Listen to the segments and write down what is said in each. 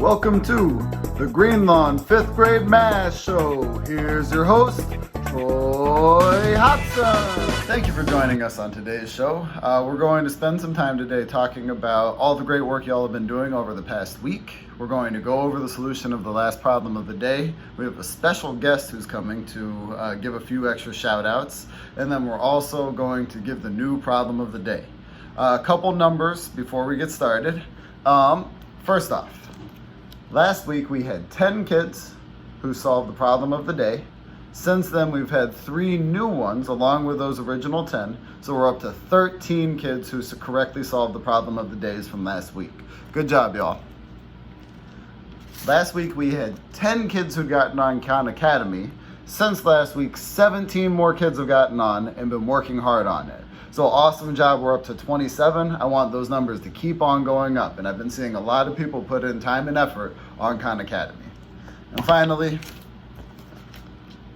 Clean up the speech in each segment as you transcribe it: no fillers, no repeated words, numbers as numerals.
Welcome to the Greenlawn 5th grade math show. Here's your host, Troy Hobson. Thank you for joining us on today's show. We're going to spend some time today talking about all the great work y'all have been doing over the past week. We're going to go over the solution of the last problem of the day. We have a special guest who's coming to give a few extra shout outs. And then we're also going to give the new problem of the day. A couple numbers before we get started. First off, last week we had 10 kids who solved the problem of the day. Since then we've had 3 new ones along with those original 10. So we're up to 13 kids who correctly solved the problem of the days from last week. Good job, y'all. Last week we had 10 kids who'd gotten on Khan Academy. Since last week, 17 more kids have gotten on and been working hard on it. So awesome job, we're up to 27. I want those numbers to keep on going up. And I've been seeing a lot of people put in time and effort on Khan Academy. And finally,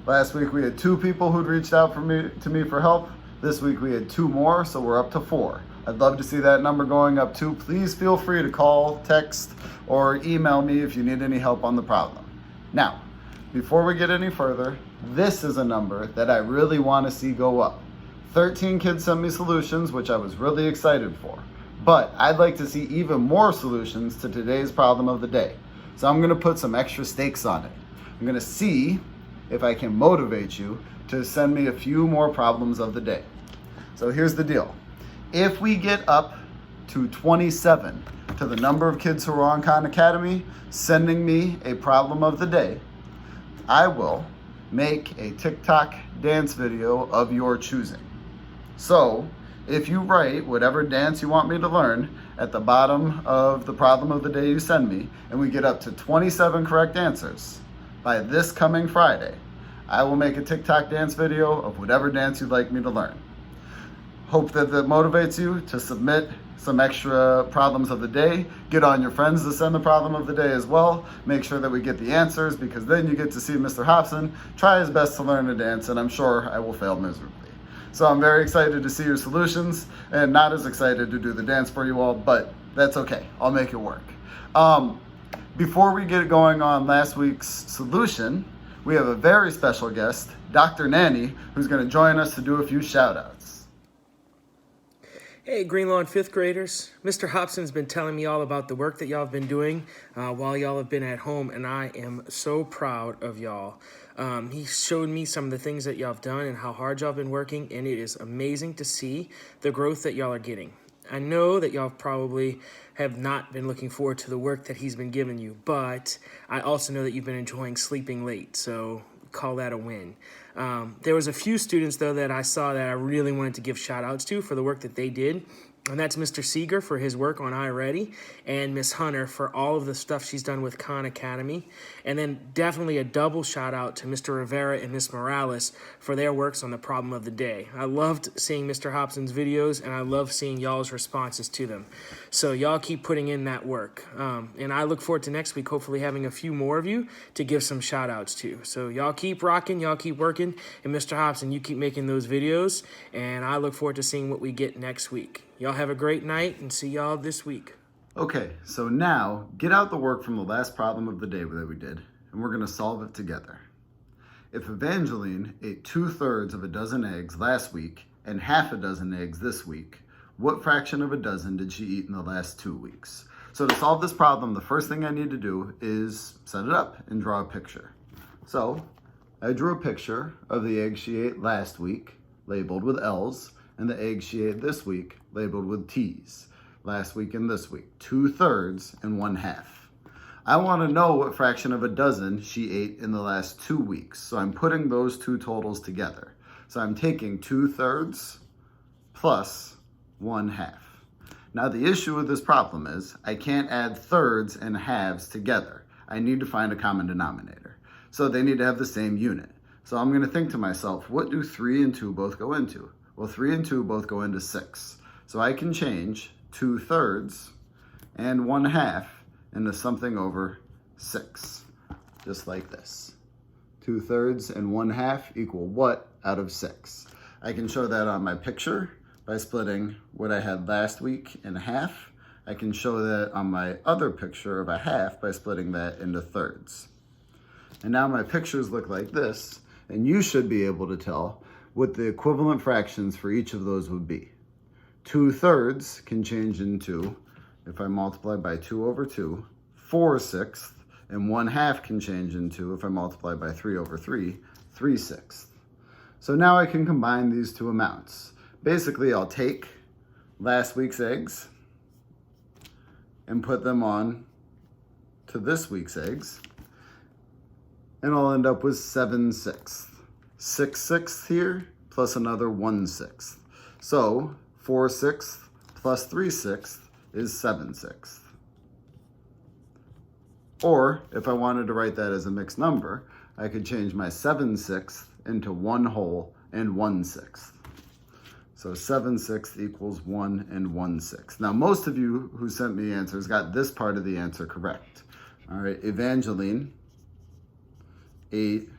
last week we had 2 people who'd reached out to me for help. This week we had 2 more, so we're up to 4. I'd love to see that number going up too. Please feel free to call, text, or email me if you need any help on the problem. Now, before we get any further, this is a number that I really want to see go up. 13 kids sent me solutions, which I was really excited for. But I'd like to see even more solutions to today's problem of the day. So I'm going to put some extra stakes on it. I'm going to see if I can motivate you to send me a few more problems of the day. So here's the deal. If we get up to 27, to the number of kids who are on Khan Academy sending me a problem of the day, I will make a TikTok dance video of your choosing. So if you write whatever dance you want me to learn at the bottom of the problem of the day you send me, and we get up to 27 correct answers by this coming Friday, I will make a TikTok dance video of whatever dance you'd like me to learn. Hope that motivates you to submit some extra problems of the day. Get on your friends to send the problem of the day as well. Make sure that we get the answers, because then you get to see Mr. Hobson try his best to learn a dance, and I'm sure I will fail miserably. So I'm very excited to see your solutions, and not as excited to do the dance for you all, but that's okay. I'll make it work. Before we get going on last week's solution, we have a very special guest, Dr. Nanny, who's going to join us to do a few shout outs. Hey, Greenlawn 5th graders. Mr. Hobson's been telling me all about the work that y'all have been doing while y'all have been at home, and I am so proud of y'all. He showed me some of the things that y'all have done and how hard y'all have been working, and it is amazing to see the growth that y'all are getting. I know that y'all probably have not been looking forward to the work that he's been giving you, but I also know that you've been enjoying sleeping late, so call that a win. There was a few students, though, that I saw that I really wanted to give shout-outs to for the work that they did. And that's Mr. Seeger for his work on iReady, and Miss Hunter for all of the stuff she's done with Khan Academy. And then definitely a double shout out to Mr. Rivera and Miss Morales for their works on the problem of the day. I loved seeing Mr. Hobson's videos, and I love seeing y'all's responses to them. So y'all keep putting in that work. And I look forward to next week hopefully having a few more of you to give some shout outs to. So y'all keep rocking, y'all keep working, and Mr. Hobson, you keep making those videos, and I look forward to seeing what we get next week. Y'all have a great night, and see y'all this week. Okay, so now get out the work from the last problem of the day that we did, and we're going to solve it together. If Evangeline ate 2/3 of a dozen eggs last week and half a dozen eggs this week, what fraction of a dozen did she eat in the last 2 weeks? So to solve this problem, the first thing I need to do is set it up and draw a picture. So I drew a picture of the eggs she ate last week, labeled with L's, and the eggs she ate this week, labeled with T's. Last week and this week, 2/3 and 1/2. I want to know what fraction of a dozen she ate in the last 2 weeks. So I'm putting those two totals together. So I'm taking 2/3 plus 1/2. Now the issue with this problem is I can't add thirds and halves together. I need to find a common denominator. So they need to have the same unit. So I'm going to think to myself, what do 3 and 2 both go into? Well, 3 and 2 both go into 6. So I can change 2/3 and 1/2 into something over 6. Just like this. 2/3 and 1/2 equal what out of 6? I can show that on my picture by splitting what I had last week in half I can show that on my other picture of a half by splitting that into thirds. And now my pictures look like this, and you should be able to tell what the equivalent fractions for each of those would be. 2/3 can change into, if I multiply by 2 over 2, 4/6, and 1/2 can change into, if I multiply by 3 over 3, 3/6. So now I can combine these two amounts. Basically, I'll take last week's eggs and put them on to this week's eggs, and I'll end up with 7/6. 6/6 here plus another 1/6. So 4/6 plus 3/6 is 7/6. Or if I wanted to write that as a mixed number, I could change my 7/6 into 1 whole and 1/6. So 7/6 equals 1 and 1/6. Now, most of you who sent me answers got this part of the answer correct. All right, Evangeline ate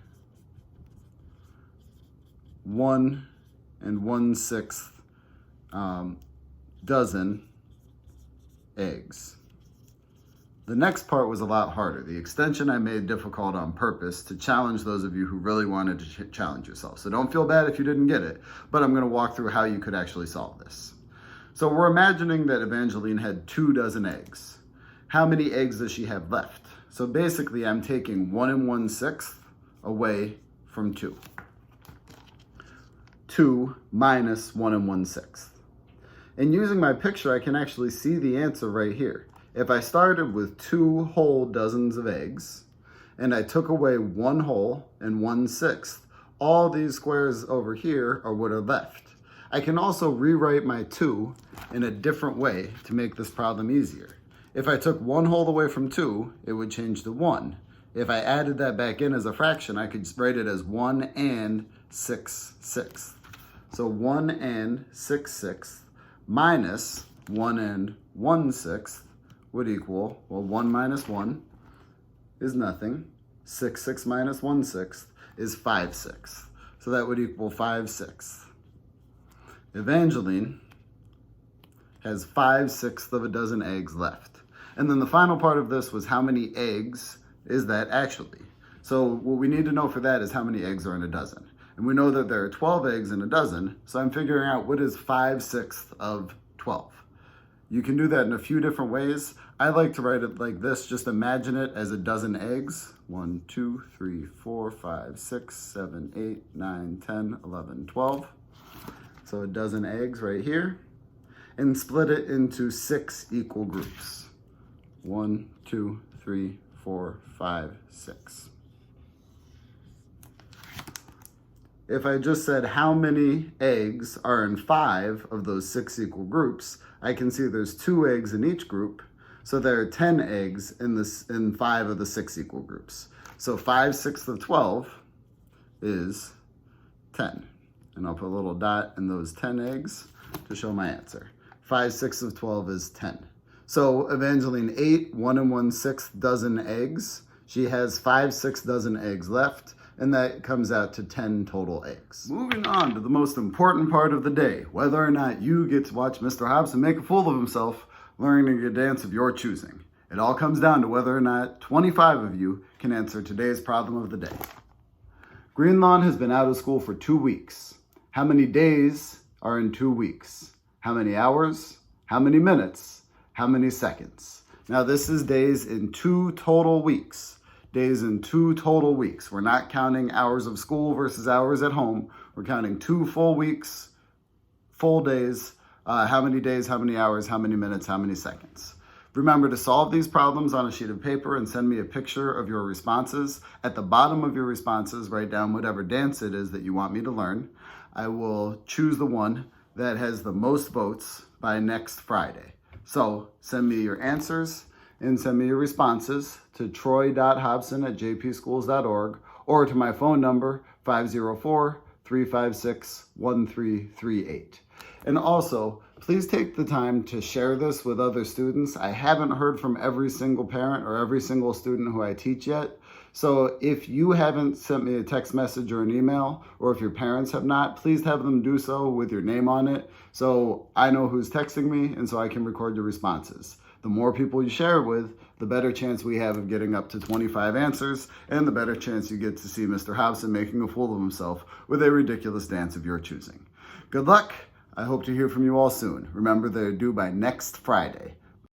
1 and 1/6 dozen eggs. The next part was a lot harder. The extension I made difficult on purpose to challenge those of you who really wanted to challenge yourself. So don't feel bad if you didn't get it, but I'm going to walk through how you could actually solve this. So we're imagining that Evangeline had 2 dozen eggs. How many eggs does she have left? So basically I'm taking 1 and 1/6 away from 2. 2 minus 1 and 1/6. And using my picture, I can actually see the answer right here. If I started with 2 whole dozens of eggs, and I took away 1 whole and 1/6, all these squares over here are what are left. I can also rewrite my 2 in a different way to make this problem easier. If I took 1 whole away from 2, it would change to 1. If I added that back in as a fraction, I could write it as 1 and 6/6. So 1 and 6/6 minus 1 and 1/6 would equal, well, 1 minus 1 is nothing. 6/6 minus 1/6 is 5/6. So that would equal 5/6. Evangeline has 5/6 of a dozen eggs left. And then the final part of this was how many eggs is that actually? So what we need to know for that is how many eggs are in a dozen. And we know that there are 12 eggs in a dozen, so I'm figuring out what is 5/6 of 12. You can do that in a few different ways. I like to write it like this. Just imagine it as a dozen eggs. 1, 2, 3, 4, 5, 6, 7, 8, 9, 10, 11, 12. So a dozen eggs right here. And split it into 6 equal groups. 1, 2, 3, 4, 5, 6. If I just said how many eggs are in 5 of those 6 equal groups, I can see there's 2 eggs in each group. So there are 10 eggs in 5 of the 6 equal groups. So 5/6 of 12 is 10. And I'll put a little dot in those 10 eggs to show my answer. 5/6 of 12 is 10. So Evangeline ate 1 and 1/6 dozen eggs. She has 5/6 dozen eggs left, and that comes out to 10 total eggs. Moving on to the most important part of the day, whether or not you get to watch Mr. Hobson make a fool of himself learning a dance of your choosing. It all comes down to whether or not 25 of you can answer today's problem of the day. Greenlawn has been out of school for 2 weeks. How many days are in 2 weeks? How many hours? How many minutes? How many seconds? Now this is days in 2 total weeks. Days in 2 total weeks. We're not counting hours of school versus hours at home. We're counting 2 full weeks, full days. How many days, how many hours, how many minutes, how many seconds. Remember to solve these problems on a sheet of paper and send me a picture of your responses. At the bottom of your responses, write down whatever dance it is that you want me to learn. I will choose the one that has the most votes by next Friday. So send me your answers and send me your responses to troy.hobson@jpschools.org or to my phone number 504-356-1338. And also, please take the time to share this with other students. I haven't heard from every single parent or every single student who I teach yet. So if you haven't sent me a text message or an email, or if your parents have not, please have them do so with your name on it so I know who's texting me and so I can record your responses. The more people you share it with, the better chance we have of getting up to 25 answers, and the better chance you get to see Mr. Hobson making a fool of himself with a ridiculous dance of your choosing. Good luck. I hope to hear from you all soon. Remember, they're due by next Friday.